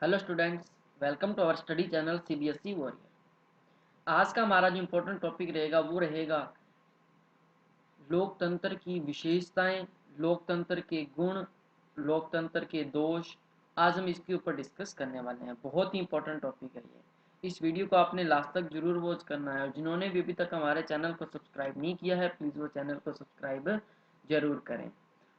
Hello students, welcome to our study channel CBSE warrior. आज का हमारा जो इम्पोर्टेंट टॉपिक रहेगा वो रहेगा लोकतंत्र की विशेषताएं, लोकतंत्र के गुण, लोकतंत्र के दोष। आज हम इसके ऊपर डिस्कस करने वाले हैं। बहुत ही इंपॉर्टेंट टॉपिक है ये। इस वीडियो को आपने लास्ट तक जरूर वॉच करना है और जिन्होंने भी अभी तक हमारे चैनल को सब्सक्राइब नहीं किया है प्लीज़ वो चैनल को सब्सक्राइब जरूर करें।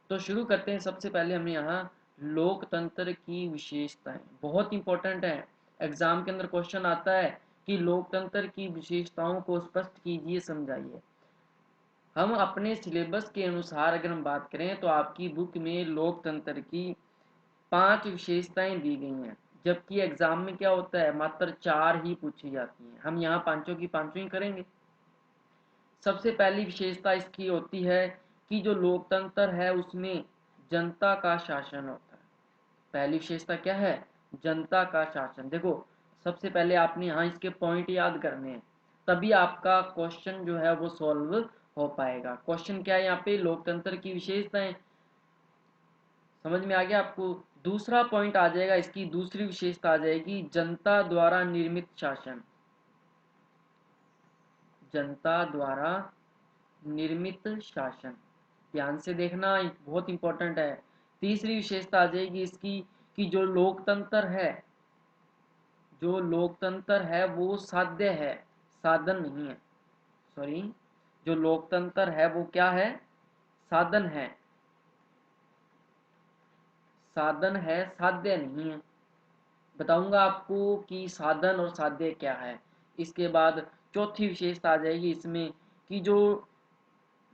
तो शुरू करते हैं। सबसे पहले हमने यहाँ लोकतंत्र की विशेषताएं, बहुत इंपॉर्टेंट है। एग्जाम के अंदर क्वेश्चन आता है कि लोकतंत्र की विशेषताओं को स्पष्ट कीजिए, समझाइए। हम अपने सिलेबस के अनुसार अगर हम बात करें तो आपकी बुक में लोकतंत्र की 5 विशेषताएं दी गई हैं, जबकि एग्जाम में क्या होता है मात्र 4 ही पूछी जाती हैं। हम यहाँ पांचों की पांचों ही करेंगे। सबसे पहली विशेषता इसकी होती है कि जो लोकतंत्र है उसमें जनता का शासन होता है। पहली विशेषता क्या है? जनता का शासन। देखो, सबसे पहले आपने यहाँ इसके पॉइंट याद करने हैं, तभी आपका क्वेश्चन जो है वो सॉल्व हो पाएगा। क्वेश्चन क्या है यहाँ पे? लोकतंत्र की विशेषताएं। समझ में आ गया आपको? दूसरा पॉइंट आ जाएगा, इसकी दूसरी विशेषता आ जाएगी जनता द्वारा निर्मित शासन। जनता द्वारा निर्मित शासन, ध्यान से देखना, बहुत इंपॉर्टेंट है। तीसरी विशेषता आ जाएगी इसकी कि जो लोकतंत्र है, जो लोकतंत्र है वो साध्य है, साधन नहीं है। सॉरी, जो लोकतंत्र है वो क्या है? साधन है, साधन है, साध्य नहीं है। बताऊंगा आपको कि साधन और साध्य क्या है। इसके बाद चौथी विशेषता आ जाएगी इसमें कि जो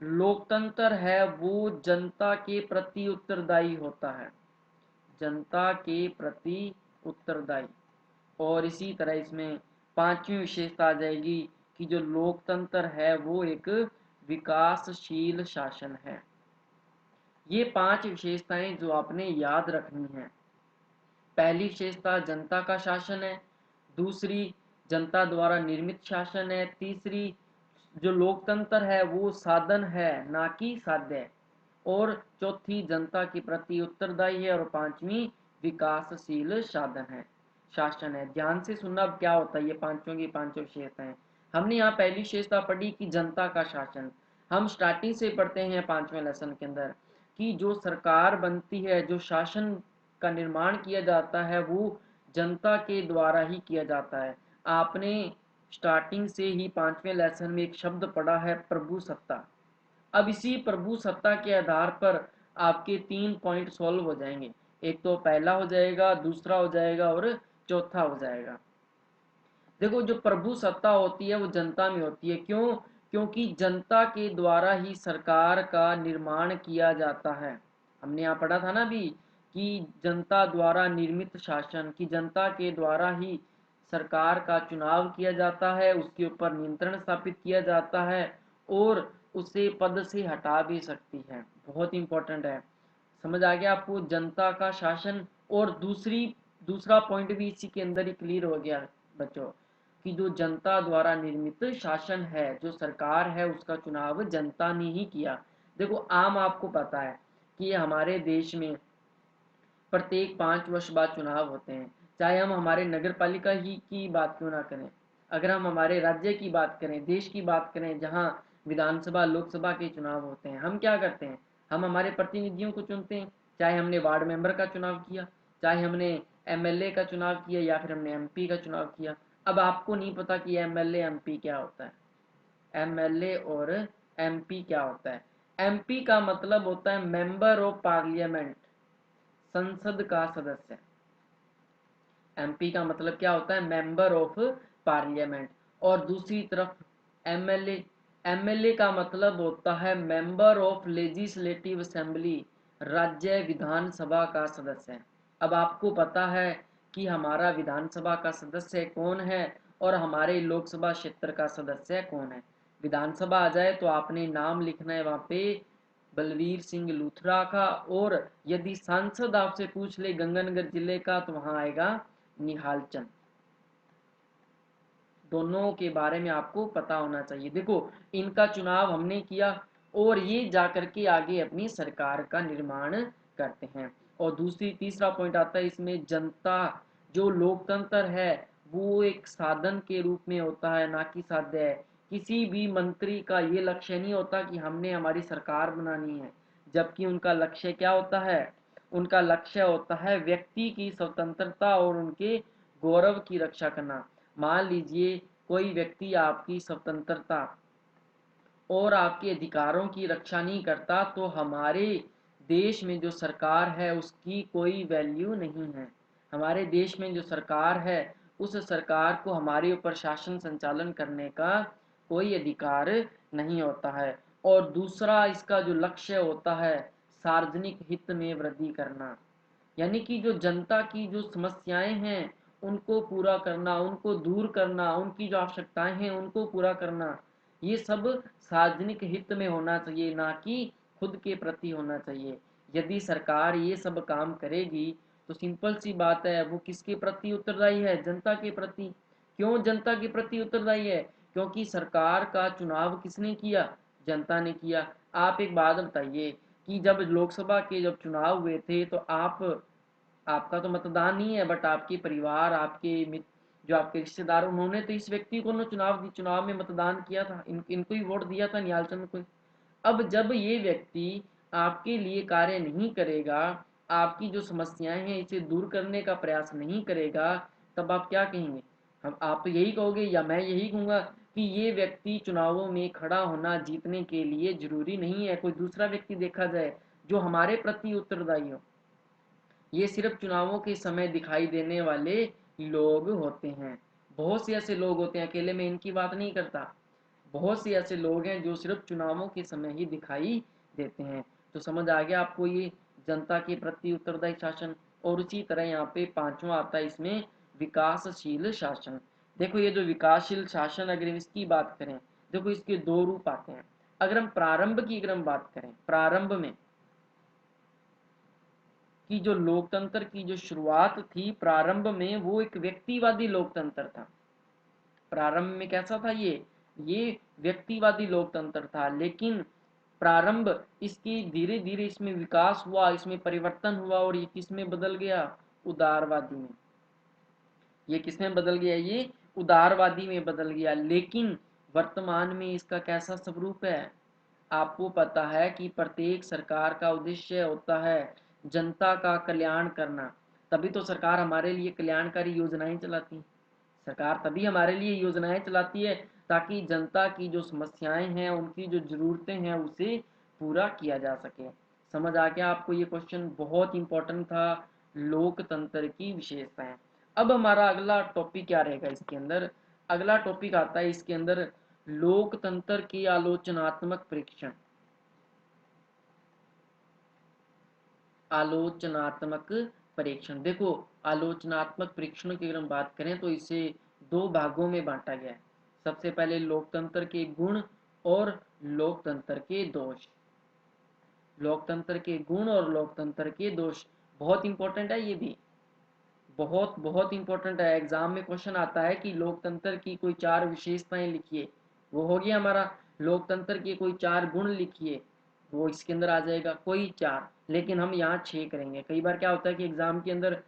लोकतंत्र है वो जनता के प्रति उत्तरदायी होता है, जनता के प्रति उत्तरदायी। और इसी तरह इसमें पांचवी विशेषता आ जाएगी कि जो लोकतंत्र है वो एक विकासशील शासन है। ये 5 विशेषताएं जो आपने याद रखनी है। पहली विशेषता जनता का शासन है, दूसरी जनता द्वारा निर्मित शासन है, तीसरी जो लोकतंत्र है वो साधन है ना कि साध्य, और चौथी जनता के प्रति उत्तरदायी है, और पांचवी विकासशील साधन है, शासन है। ध्यान से सुनना अब क्या होता है ये पांचों की पांचों विशेषताएं। हमने यहाँ पहली विशेषता पढ़ी कि जनता का शासन। हम स्टार्टिंग से पढ़ते हैं 5वें लेसन के अंदर कि जो सरकार बनती है, जो शासन का निर्माण किया जाता है वो जनता के द्वारा ही किया जाता है। आपने स्टार्टिंग से ही 5वें लेसन में एक शब्द पढ़ा है, प्रभु सत्ता। अब इसी प्रभु सत्ता के आधार पर आपके 3 पॉइंट सॉल्व हो जाएंगे। एक तो पहला हो जाएगा, दूसरा हो जाएगा और चौथा हो जाएगा। देखो, जो प्रभु सत्ता होती है वो जनता में होती है। क्यों? क्योंकि जनता के द्वारा ही सरकार का निर्माण किया जाता है। हमने यहाँ पढ़ा था ना अभी कि जनता द्वारा निर्मित शासन, की जनता के द्वारा ही सरकार का चुनाव किया जाता है, उसके ऊपर नियंत्रण स्थापित किया जाता है और उसे पद से हटा भी सकती है। बहुत इंपॉर्टेंट है। समझ आ गया आपको? जनता का शासन। और दूसरा पॉइंट भी इसी के अंदर ही क्लियर हो गया बच्चों कि जो जनता द्वारा निर्मित शासन है, जो सरकार है उसका चुनाव जनता ने ही किया। देखो, आम आपको पता है कि हमारे देश में प्रत्येक 5 वर्ष बाद चुनाव होते हैं। चाहे हम हमारे नगर पालिका ही की बात क्यों ना करें, अगर हम हमारे राज्य की बात करें, देश की बात करें, जहाँ विधानसभा लोकसभा के चुनाव होते हैं, हम क्या करते हैं? हम हमारे प्रतिनिधियों को चुनते हैं। चाहे हमने वार्ड मेंबर का चुनाव किया, चाहे हमने एमएलए का चुनाव किया, या फिर हमने एमपी का चुनाव किया। अब आपको नहीं पता कि एमएलए एमपी क्या होता है। एमएलए और एमपी क्या होता है? एमपी का मतलब होता है मेंबर ऑफ पार्लियामेंट, संसद का सदस्य। एमपी का मतलब क्या होता है? Member of parliament. और दूसरी तरफ एमएलए, एमएलए का मतलब होता है मेंबर ऑफ लेजिस्लेटिव असेंबली, राज्य विधानसभा का सदस्य। अब आपको पता है कि हमारा विधानसभा का सदस्य कौन है और हमारे लोकसभा क्षेत्र का सदस्य कौन है। विधानसभा आ जाए तो आपने नाम लिखना है वहां पे बलवीर सिंह लूथरा का, और यदि सांसद आपसे पूछ ले गंगानगर जिले का तो वहां आएगा निहाल चंद। दोनों के बारे में आपको पता होना चाहिए। देखो, इनका चुनाव हमने किया और ये जाकर के आगे अपनी सरकार का निर्माण करते हैं। और तीसरा पॉइंट आता है इसमें जनता जो लोकतंत्र है वो एक साधन के रूप में होता है, ना कि साध्य है। किसी भी मंत्री का ये लक्ष्य नहीं होता कि हमने हमारी सरकार बनानी है, जबकि उनका लक्ष्य क्या होता है? उनका लक्ष्य होता है व्यक्ति की स्वतंत्रता और उनके गौरव की रक्षा करना। मान लीजिए कोई व्यक्ति आपकी स्वतंत्रता और आपके अधिकारों की रक्षा नहीं करता, तो हमारे देश में जो सरकार है उसकी कोई वैल्यू नहीं है। हमारे देश में जो सरकार है उस सरकार को हमारे ऊपर शासन संचालन करने का कोई अधिकार नहीं होता है। और दूसरा इसका जो लक्ष्य होता है, सार्वजनिक हित में वृद्धि करना, यानी कि जो जनता की जो समस्याएं हैं उनको पूरा करना, उनको दूर करना, उनकी जो आवश्यकताएं हैं उनको पूरा करना, ये सब सार्वजनिक हित में होना चाहिए, ना कि खुद के प्रति होना चाहिए। यदि सरकार ये सब काम करेगी तो सिंपल सी बात है, वो किसके प्रति उत्तरदायी है? जनता के प्रति। क्यों जनता के प्रति उत्तरदायी है? क्योंकि सरकार का चुनाव किसने किया? जनता ने किया। आप एक बात बताइए कि जब लोकसभा के जब चुनाव हुए थे तो आपका तो मतदान नहीं है, बट आपके परिवार, आपके मित्र, जो आपके रिश्तेदार, उन्होंने तो इस व्यक्ति को चुनाव में मतदान किया था, इनको ही वोट दिया था, निहाल चंद को। अब जब ये व्यक्ति आपके लिए कार्य नहीं करेगा, आपकी जो समस्याएं हैं इसे दूर करने का प्रयास नहीं करेगा, तब आप क्या कहेंगे? हम आप तो यही कहोगे या मैं यही कहूंगा कि ये व्यक्ति चुनावों में खड़ा होना जीतने के लिए जरूरी नहीं है, कोई दूसरा व्यक्ति देखा जाए जो हमारे प्रति उत्तरदायी हो। ये सिर्फ चुनावों के समय दिखाई देने वाले लोग होते हैं। बहुत से ऐसे लोग होते हैं, अकेले में इनकी बात नहीं करता, बहुत से ऐसे लोग हैं जो सिर्फ चुनावों के समय ही दिखाई देते हैं। तो समझ आ गया आपको ये जनता के प्रति उत्तरदायी शासन। और उसी तरह यहाँ पे पांचवा आता है इसमें, विकासशील शासन। देखो ये जो विकासशील शासन, अगर इसकी बात करें, देखो इसके दो रूप आते हैं। अगर हम बात करें प्रारंभ में, कि जो लोकतंत्र की जो शुरुआत थी प्रारंभ में, वो एक व्यक्तिवादी लोकतंत्र था। प्रारंभ में कैसा था ये व्यक्तिवादी लोकतंत्र था। लेकिन प्रारंभ इसकी धीरे धीरे इसमें विकास हुआ, इसमें परिवर्तन हुआ, और ये किस में बदल गया? उदारवादी में। ये किस में बदल गया? ये उदारवादी में बदल गया। लेकिन वर्तमान में इसका कैसा स्वरूप है? आपको पता है कि प्रत्येक सरकार का उद्देश्य होता है जनता का कल्याण करना। तभी तो सरकार हमारे लिए कल्याणकारी योजनाएं चलाती है। सरकार तभी हमारे लिए योजनाएं चलाती है ताकि जनता की जो समस्याएं हैं, उनकी जो जरूरतें हैं, उसे पूरा किया जा सके। समझ आ गया आपको? ये क्वेश्चन बहुत इंपॉर्टेंट था, लोकतंत्र की विशेषताएं। अब हमारा अगला टॉपिक क्या रहेगा इसके अंदर? अगला टॉपिक आता है इसके अंदर, लोकतंत्र की आलोचनात्मक परीक्षण। आलोचनात्मक परीक्षण, देखो आलोचनात्मक परीक्षण की अगर हम बात करें तो इसे दो भागों में बांटा गया है। सबसे पहले लोकतंत्र के गुण और लोकतंत्र के दोष। लोकतंत्र के गुण और लोकतंत्र के दोष बहुत इंपॉर्टेंट है। ये भी बहुत बहुत इंपॉर्टेंट है। एग्जाम में क्वेश्चन आता है कि लोकतंत्र की कोई चार विशेषताएं लिखिए, वो हो गया हमारा। लोकतंत्र के कोई चार गुण लिखिए, वो इसके अंदर आ जाएगा कोई चार। लेकिन हम यहाँ छह करेंगे। कई बार क्या होता है कि एग्जाम के अंदर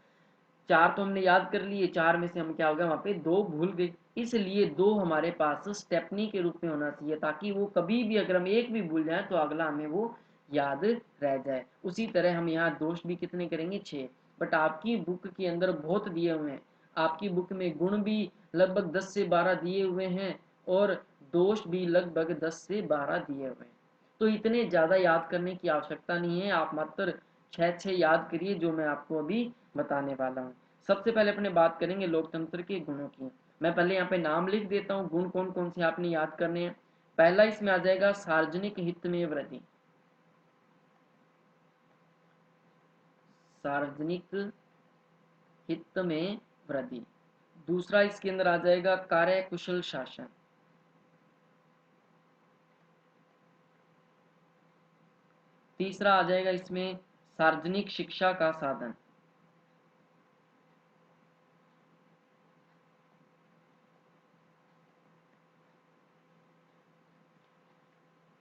चार तो हमने याद कर लिए, चार में से हम क्या हो गया, वहाँ पे दो भूल गए। इसलिए दो हमारे पास स्टेपनी के रूप में होना चाहिए, ताकि वो कभी भी अगर हम एक भी भूल जाए तो अगला हमें वो याद रह जाए। उसी तरह हम यहाँ दोष भी कितने करेंगे? छः। बट आपकी बुक के अंदर बहुत दिए हुए हैं। आपकी बुक में गुण भी लगभग 10 से 12 दिए हुए हैं और दोष भी लगभग 10 से 12 दिए हुए हैं। तो इतने ज़्यादा याद करने की आवश्यकता नहीं है, आप मात्र छः छः याद करिए जो मैं आपको अभी बताने वाला हूँ। सबसे पहले अपने बात करेंगे लोकतंत्र के गुणों की। मैं पहले यहाँ पे नाम लिख देता हूँ, गुण कौन कौन से आपने याद करने हैं। पहला इसमें आ जाएगा सार्वजनिक हित में वृद्धि। सार्वजनिक हित में वृद्धि। दूसरा इसके अंदर आ जाएगा कार्यकुशल शासन। तीसरा आ जाएगा इसमें सार्वजनिक शिक्षा का साधन।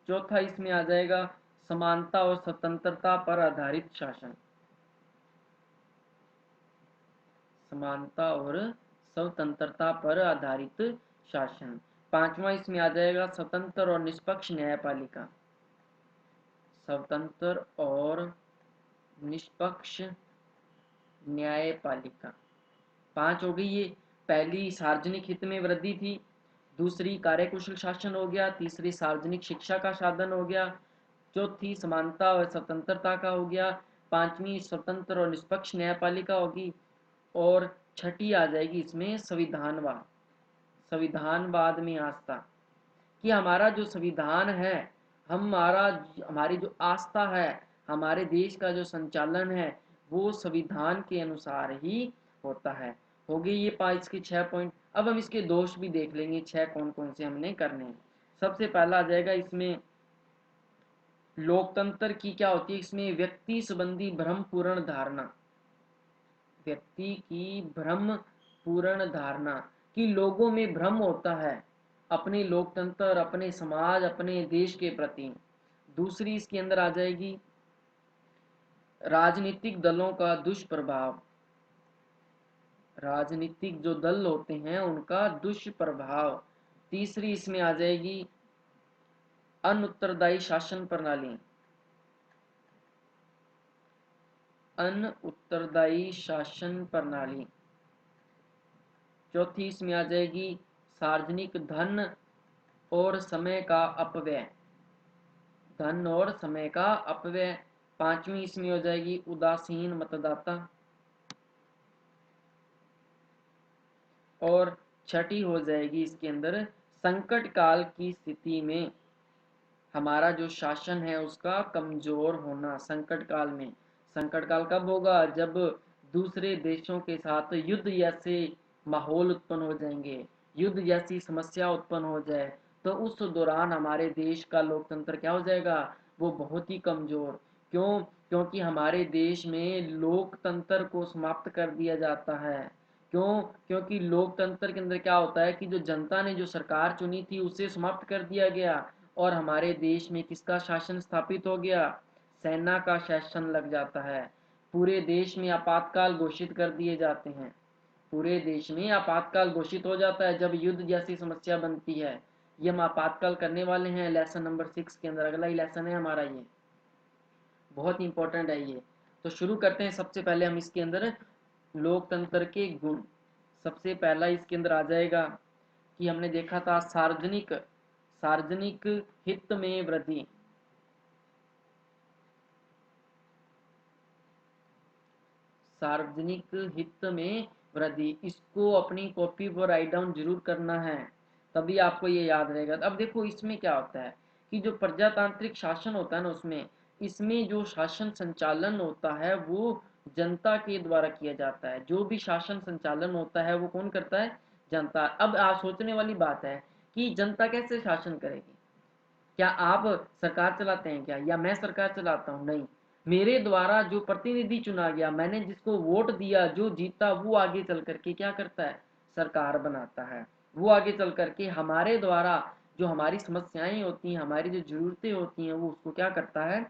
चौथा इसमें आ जाएगा समानता और स्वतंत्रता पर आधारित शासन। समानता और स्वतंत्रता पर आधारित शासन। पांचवा इसमें आ जाएगा स्वतंत्र और निष्पक्ष न्यायपालिका। स्वतंत्र और निष्पक्ष न्यायपालिका। 5 हो गई ये। पहली सार्वजनिक हित में वृद्धि थी, दूसरी कार्यकुशल शासन हो गया, तीसरी सार्वजनिक शिक्षा का साधन हो गया, चौथी समानता और स्वतंत्रता का हो गया, पांचवी स्वतंत्र और निष्पक्ष न्यायपालिका होगी, और छठी आ जाएगी इसमें संविधानवाद। संविधानवाद में आस्था, कि हमारा जो संविधान है, हमारी जो आस्था है, हमारे देश का जो संचालन है, वो संविधान के अनुसार ही होता है। हो गई ये 5 के 6 पॉइंट। अब हम इसके दोष भी देख लेंगे, 6 कौन कौन से हमने करने हैं। सबसे पहला आ जाएगा इसमें लोकतंत्र की क्या होती है, इसमें व्यक्ति संबंधी भ्रम पूर्ण धारणा। व्यक्ति की भ्रम पूर्ण धारणा, कि लोगों में भ्रम होता है अपने लोकतंत्र, अपने समाज, अपने देश के प्रति। दूसरी इसके अंदर आ जाएगी राजनीतिक दलों का दुष्प्रभाव। राजनीतिक जो दल होते हैं उनका दुष्प्रभाव। तीसरी इसमें आ जाएगी अनउत्तरदायी शासन प्रणाली। अनउत्तरदायी शासन प्रणाली। चौथी इसमें आ जाएगी सार्वजनिक धन और समय का अपव्यय। धन और समय का अपव्यय। पांचवी इसमें हो जाएगी उदासीन मतदाता। और छठी हो जाएगी इसके अंदर संकट काल की स्थिति में हमारा जो शासन है उसका कमजोर होना। संकट काल में, संकट काल कब होगा, जब दूसरे देशों के साथ युद्ध जैसे माहौल उत्पन्न हो जाएंगे, युद्ध जैसी समस्या उत्पन्न हो जाए, तो उस दौरान हमारे देश का लोकतंत्र क्या हो जाएगा, वो बहुत ही कमजोर। क्यों? क्योंकि हमारे देश में लोकतंत्र को समाप्त कर दिया जाता है। क्यों? क्योंकि लोकतंत्र के अंदर क्या होता है कि जो जनता ने जो सरकार चुनी थी उसे समाप्त कर दिया गया, और हमारे देश में किसका शासन स्थापित हो गया, सेना का शासन लग जाता है। पूरे देश में आपातकाल घोषित कर दिए जाते हैं। पूरे देश में आपातकाल घोषित हो जाता है जब युद्ध जैसी समस्या बनती है। ये हम आपातकाल करने वाले हैं लेसन नंबर 6 के अंदर, अगला ही लेसन है हमारा, ये बहुत इंपॉर्टेंट है ये। तो शुरू करते हैं। सबसे पहले हम इसके अंदर लोकतंत्र के गुण, सबसे पहला इसके अंदर आ जाएगा कि हमने देखा था सार्वजनिक सार्वजनिक हित में वृद्धि। सार्वजनिक हित में वृद्धि, इसको अपनी कॉपी पर राइट डाउन जरूर करना है, तभी आपको ये याद रहेगा। अब देखो इसमें क्या होता है कि जो प्रजातांत्रिक शासन होता है ना, उसमें इसमें जो शासन संचालन होता है वो जनता के द्वारा किया जाता है। जो भी शासन संचालन होता है वो कौन करता है, जनता। अब आप सोचने वाली बात है कि जनता कैसे शासन करेगी। क्या आप सरकार चलाते हैं क्या, या मैं सरकार चलाता हूँ? नहीं, मेरे द्वारा जो प्रतिनिधि चुना गया, मैंने जिसको वोट दिया, जो जीता, वो आगे चल करके क्या करता है, सरकार बनाता है। वो आगे चल करके हमारे द्वारा जो हमारी समस्याएं होती हैं, हमारी जो जरूरतें होती हैं, वो उसको क्या करता है,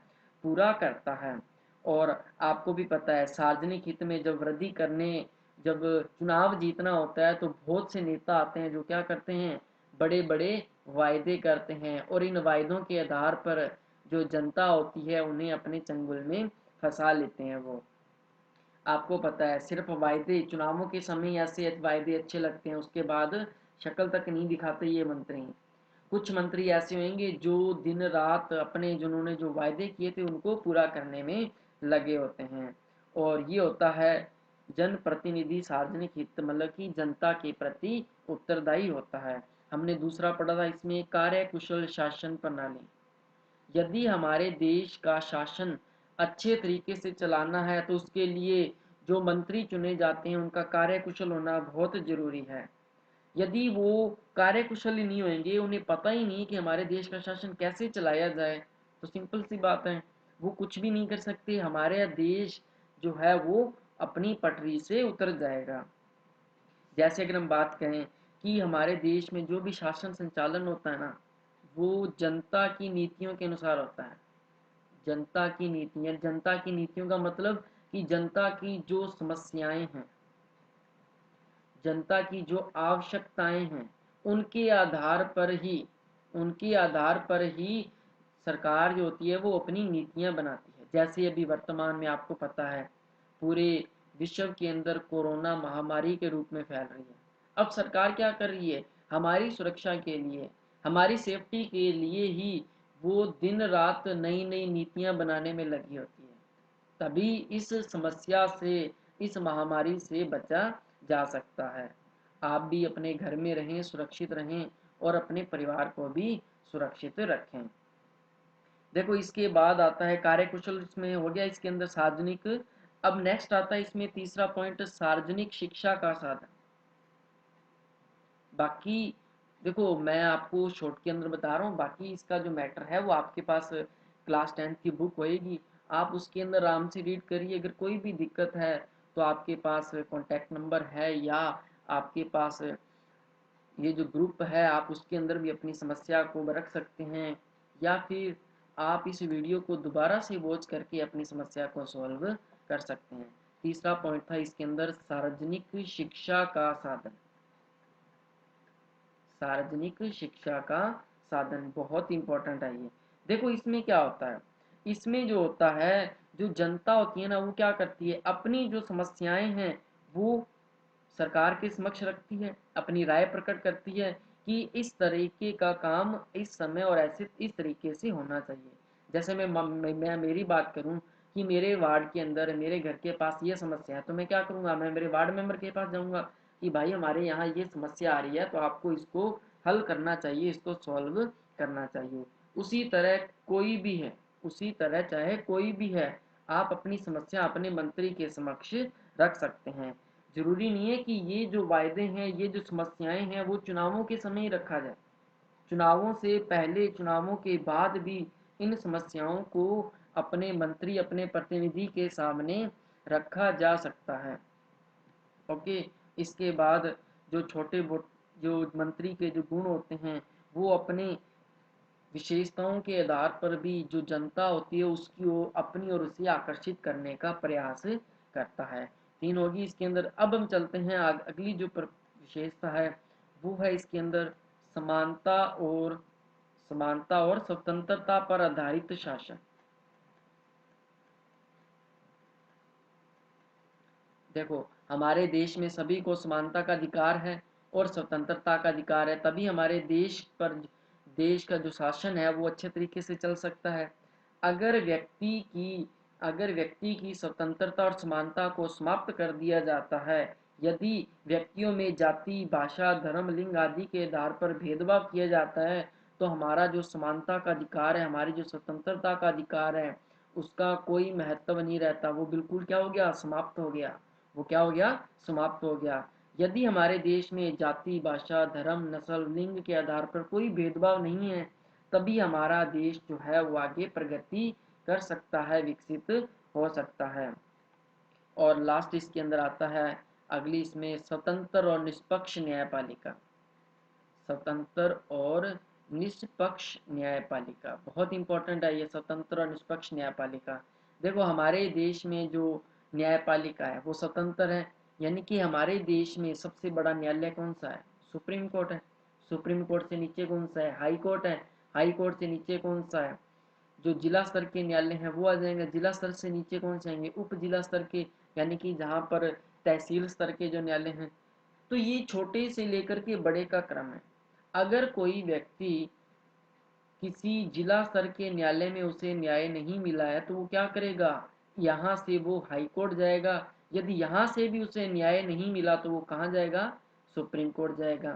पूरा करता है। और आपको भी पता है सार्वजनिक हित में जब वृद्धि करने, जब चुनाव जीतना होता है तो बहुत से नेता आते हैं जो क्या करते हैं, बड़े बड़े वायदे करते हैं, और इन वायदों के आधार पर जो जनता होती है उन्हें अपने चंगुल में फंसा लेते हैं वो। आपको पता है सिर्फ वायदे, चुनावों के समय ऐसे वायदे अच्छे लगते हैं, उसके बाद शक्ल तक नहीं दिखाते ये मंत्री। कुछ मंत्री ऐसे होंगे जो दिन रात अपने जिन्होंने जो वायदे किए थे उनको पूरा करने में लगे होते हैं। और ये होता है जनप्रतिनिधि सार्वजनिक हित, मतलब कि जनता के प्रति उत्तरदायी होता है। हमने दूसरा पढ़ा था इसमें कार्य कुशल शासन प्रणाली। यदि हमारे देश का शासन अच्छे तरीके से चलाना है तो उसके लिए जो मंत्री चुने जाते हैं उनका कार्यकुशल होना बहुत जरूरी है। यदि वो कार्यकुशल ही नहीं होंगे, उन्हें पता ही नहीं कि हमारे देश का शासन कैसे चलाया जाए, तो सिंपल सी बात है वो कुछ भी नहीं कर सकते। हमारे देश जो है वो अपनी पटरी से उतर जाएगा। जैसे अगर हम बात करें कि हमारे देश में जो भी शासन संचालन होता है ना, वो जनता की नीतियों के अनुसार होता है। जनता की नीतियां, जनता की नीतियों का मतलब कि जनता की जो समस्याएं हैं, जनता की जो आवश्यकताएं हैं उनके आधार पर ही उनके आधार पर ही सरकार जो होती है वो अपनी नीतियां बनाती है। जैसे अभी वर्तमान में आपको पता है पूरे विश्व के अंदर कोरोना महामारी के रूप में फैल रही है। अब सरकार क्या कर रही है, हमारी सुरक्षा के लिए, हमारी सेफ्टी के लिए ही वो दिन रात नई नई नीतियां बनाने में लगी होती है। तभी इस समस्या से, इस महामारी से बचा जा सकता है। आप भी अपने घर में रहें, सुरक्षित रहें और अपने परिवार को भी सुरक्षित रखें। देखो इसके बाद आता है कार्यकुशल, इसमें हो गया इसके अंदर सार्वजनिक। अब नेक्स्ट आता है इसमें तीसरा पॉइंट, सार्वजनिक शिक्षा का साधन। बाकी देखो मैं आपको शॉर्ट के अंदर बता रहा हूँ, बाकी इसका जो मैटर है वो आपके पास क्लास 10th की बुक होएगी, आप उसके अंदर आराम से रीड करिए। अगर कोई भी दिक्कत है तो आपके पास कॉन्टैक्ट नंबर है या आपके पास ये जो ग्रुप है आप उसके अंदर भी अपनी समस्या को रख सकते हैं, या फिर आप इस वीडियो को दोबारा से वॉच करके अपनी समस्या को सॉल्व कर सकते हैं। तीसरा पॉइंट था इसके अंदर सार्वजनिक शिक्षा का साधन। सार्वजनिक शिक्षा का साधन बहुत इंपॉर्टेंट है ये। देखो इसमें क्या होता है, इसमें जो होता है, जो जनता होती है ना वो क्या करती है, अपनी जो समस्याएं हैं वो सरकार के समक्ष रखती है, अपनी राय प्रकट करती है कि इस तरीके का काम इस समय और ऐसे इस तरीके से होना चाहिए। जैसे मैं मेरी बात करूं कि मेरे वार्ड के अंदर मेरे घर के पास ये समस्या है, तो मैं क्या करूंगा, मैं मेरे वार्ड मेंबर के पास जाऊंगा कि भाई हमारे यहाँ ये समस्या आ रही है तो आपको इसको हल करना चाहिए, इसको सॉल्व करना चाहिए। उसी तरह कोई भी है, उसी तरह चाहे कोई भी है, आप अपनी समस्या अपने मंत्री के समक्ष रख सकते हैं। जरूरी नहीं है कि ये जो वायदे हैं, ये जो समस्याएं हैं वो चुनावों के समय ही रखा जाए। चुनावों से पहले, चुनावों के बाद भी इन समस्याओं को अपने मंत्री, अपने प्रतिनिधि के सामने रखा जा सकता है। ओके। इसके बाद जो जो मंत्री के जो गुण होते हैं वो अपने विशेषताओं के आधार पर भी जो जनता होती है उसकी ओर, अपनी ओर उसे आकर्षित करने का प्रयास करता है। तीन होगी इसके अंदर। अब हम चलते हैं अगली जो विशेषता है वो है इसके अंदर समानता और स्वतंत्रता पर आधारित शासन। देखो हमारे देश में सभी को समानता का अधिकार है और स्वतंत्रता का अधिकार है, तभी हमारे देश का जो शासन है वो अच्छे तरीके से चल सकता है। अगर व्यक्ति की अगर व्यक्ति की स्वतंत्रता और समानता को समाप्त कर दिया जाता है, यदि व्यक्तियों में जाति, भाषा, धर्म, लिंग आदि के आधार पर भेदभाव किया जाता है, तो हमारा जो समानता का अधिकार है, हमारी जो स्वतंत्रता का अधिकार है, उसका कोई महत्व नहीं रहता, वो बिल्कुल क्या हो गया, समाप्त हो गया। वो क्या हो गया, समाप्त हो गया। यदि हमारे देश में जाति, भाषा, धर्म, नस्ल, लिंग के आधार पर कोई भेदभाव नहीं है, तभी हमारा देश जो है वो आगे प्रगति कर सकता है, विकसित हो सकता है। और लास्ट इसके अंदर आता है अगली, इसमें स्वतंत्र और निष्पक्ष न्यायपालिका। स्वतंत्र और निष्पक्ष न्यायपालिका बहुत इंपॉर्टेंट है ये, स्वतंत्र और निष्पक्ष न्यायपालिका। देखो हमारे देश में जो न्यायपालिका है वो स्वतंत्र है, यानी कि हमारे देश में सबसे बड़ा न्यायालय कौन सा है, सुप्रीम कोर्ट है। सुप्रीम कोर्ट से नीचे कौन सा है, हाई कोर्ट है। हाई कोर्ट से नीचे कौन सा है, जो जिला स्तर के न्यायालय हैं वो आ जाएंगे। जिला स्तर से नीचे कौन से आएंगे, उप जिला स्तर के, यानी कि जहाँ पर तहसील स्तर के जो न्यायालय हैं। तो ये छोटे से लेकर के बड़े का क्रम है। अगर कोई व्यक्ति किसी जिला स्तर के न्यायालय में उसे न्याय नहीं मिला है तो वो क्या करेगा, यहाँ से वो हाई कोर्ट जाएगा। यदि यहाँ से भी उसे न्याय नहीं मिला तो वो कहाँ जाएगा, सुप्रीम कोर्ट जाएगा।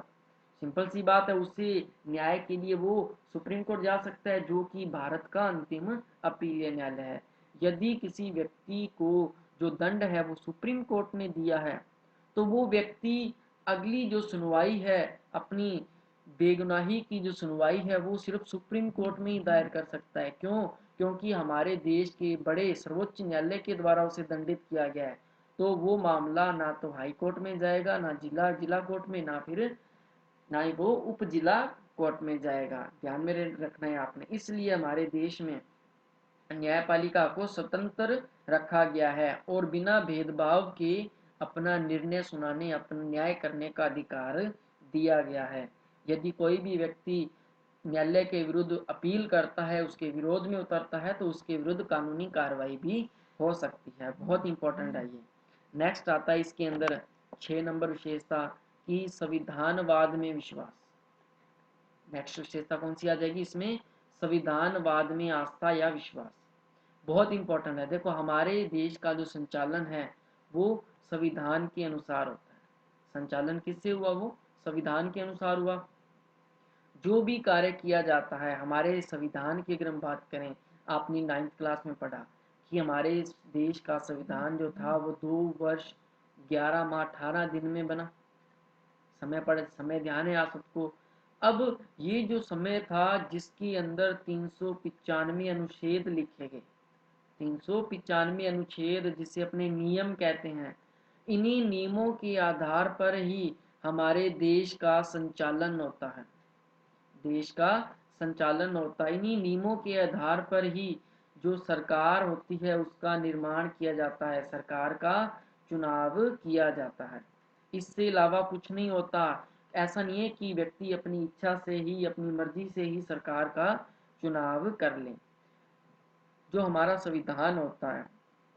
सिंपल सी बात है, उससे न्याय के लिए वो सुप्रीम कोर्ट जा सकता है, जो कि भारत का अंतिम अपीलीय न्यायालय है। यदि किसी व्यक्ति को जो दंड है वो सुप्रीम कोर्ट ने दिया है, तो वो व्यक्ति अगली जो सुनवाई है, अपनी बेगुनाही की जो सुनवाई है वो सिर्फ सुप्रीम कोर्ट में ही दायर कर सकता है। क्यों, क्योंकि हमारे देश के बड़े सर्वोच्च न्यायालय के द्वारा उसे दंडित किया गया है। तो वो मामला ना तो हाई कोर्ट में जाएगा, ना जिला जिला कोर्ट में, ना ही वो उप जिला कोर्ट में जाएगा। ध्यान में रखना है आपने। इसलिए हमारे देश में न्यायपालिका को स्वतंत्र रखा गया है और बिना भेदभाव के अपना निर्णय सुनाने, अपना न्याय करने का अधिकार दिया गया है। यदि कोई भी व्यक्ति न्यायालय के विरुद्ध अपील करता है, उसके विरोध में उतरता है, तो उसके विरुद्ध कानूनी कार्रवाई भी हो सकती है। बहुत इंपॉर्टेंट है ये। नेक्स्ट आता है इसके अंदर 6 नंबर विशेषता कि संविधानवाद में विश्वास। नेक्स्ट विशेषता कौन सी आ जाएगी इसमें? संविधानवाद में आस्था या विश्वास। बहुत इंपॉर्टेंट है। देखो, हमारे देश का जो संचालन है वो संविधान के अनुसार होता है। संचालन किससे हुआ? वो संविधान के अनुसार हुआ। जो भी कार्य किया जाता है हमारे संविधान की, अगर हम बात करें, आपने 9th क्लास में पढ़ा कि हमारे देश का संविधान जो था वो 2 वर्ष 11 माह 18 दिन में बना। समय ध्यान है आप सबको। अब ये जो समय था जिसके अंदर 395 अनुच्छेद लिखे गए, 395 अनुच्छेद जिसे अपने नियम कहते हैं, इन्हीं नियमों के आधार पर ही हमारे देश का संचालन होता है। देश का संचालन होता है इन्हीं नियमों के आधार पर ही। जो सरकार होती है उसका निर्माण किया जाता है, सरकार का चुनाव किया जाता है। इससे अलावा कुछ नहीं होता। ऐसा नहीं है कि व्यक्ति अपनी इच्छा से ही, अपनी मर्जी से ही सरकार का चुनाव कर ले। जो हमारा संविधान होता है,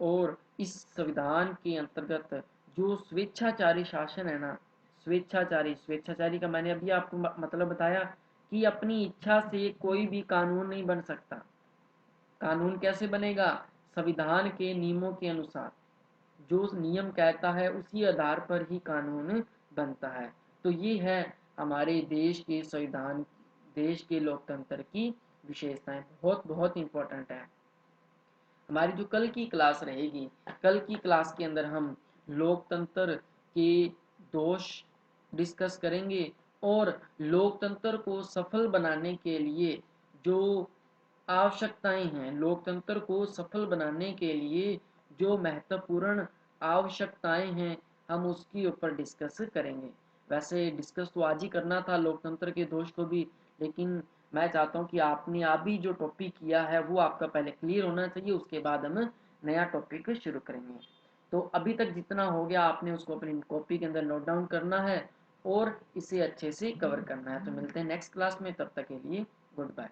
और इस संविधान के अंतर्गत जो स्वेच्छाचारी शासन है ना, स्वेच्छाचारी का मैंने अभी आपको मतलब बताया कि अपनी इच्छा से कोई भी कानून नहीं बन सकता। कानून कैसे बनेगा? संविधान के नियमों के अनुसार। जो नियम कहता है उसी आधार पर ही कानून बनता है। तो ये है हमारे देश के संविधान, देश के लोकतंत्र की विशेषताएं। बहुत बहुत इंपॉर्टेंट है। हमारी जो कल की क्लास रहेगी, कल की क्लास के अंदर हम लोकतंत्र के दोष डिस्कस करेंगे, और लोकतंत्र को सफल बनाने के लिए जो आवश्यकताएं हैं, लोकतंत्र को सफल बनाने के लिए जो महत्वपूर्ण आवश्यकताएं हैं, हम उसके ऊपर डिस्कस करेंगे। वैसे डिस्कस तो आज ही करना था लोकतंत्र के दोष को भी, लेकिन मैं चाहता हूं कि आपने अभी जो टॉपिक किया है वो आपका पहले क्लियर होना चाहिए, उसके बाद हम नया टॉपिक शुरू करेंगे। तो अभी तक जितना हो गया आपने उसको अपनी कॉपी के अंदर नोट डाउन करना है और इसे अच्छे से कवर करना है। तो मिलते हैं नेक्स्ट क्लास में, तब तक के लिए गुड बाय।